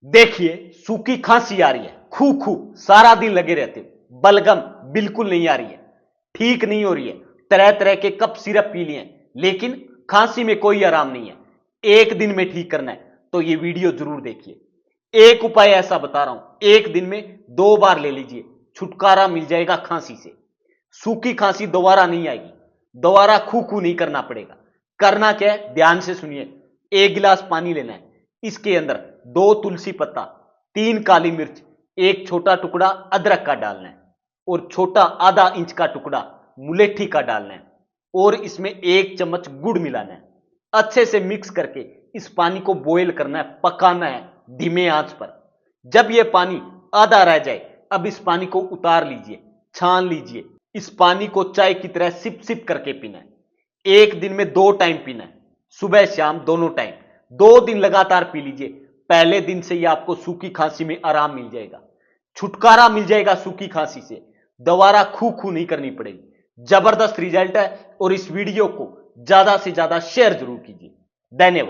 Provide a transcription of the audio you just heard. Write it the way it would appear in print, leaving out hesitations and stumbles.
देखिए, सूखी खांसी आ रही है, खू खू सारा दिन लगे रहते हो, बलगम बिल्कुल नहीं आ रही है, ठीक नहीं हो रही है, तरह तरह के कप सिरप पी लिए लेकिन खांसी में कोई आराम नहीं है। एक दिन में ठीक करना है तो ये वीडियो जरूर देखिए। एक उपाय ऐसा बता रहा हूं, एक दिन में 2 बार ले लीजिए, छुटकारा मिल जाएगा खांसी से। सूखी खांसी दोबारा नहीं आएगी, दोबारा खू खू नहीं करना पड़ेगा। करना क्या है, ध्यान से सुनिए। 1 गिलास पानी लेना है, इसके अंदर 2 तुलसी पत्ता, 3 काली मिर्च, एक छोटा टुकड़ा अदरक का डालना है और छोटा आधा इंच का टुकड़ा मुलेठी का डालना है और इसमें 1 चम्मच गुड़ मिलाना है। अच्छे से मिक्स करके इस पानी को बॉयल करना है, पकाना है धीमे आंच पर। जब यह पानी आधा रह जाए, अब इस पानी को उतार लीजिए, छान लीजिए। इस पानी को चाय की तरह सिप सिप करके पीना है। एक दिन में 2 टाइम पीना है, सुबह शाम दोनों टाइम। 2 दिन लगातार पी लीजिए। पहले दिन से ही आपको सूखी खांसी में आराम मिल जाएगा, छुटकारा मिल जाएगा सूखी खांसी से, दोबारा खू खू नहीं करनी पड़ेगी। जबरदस्त रिजल्ट है और इस वीडियो को ज्यादा से ज्यादा शेयर जरूर कीजिए। धन्यवाद।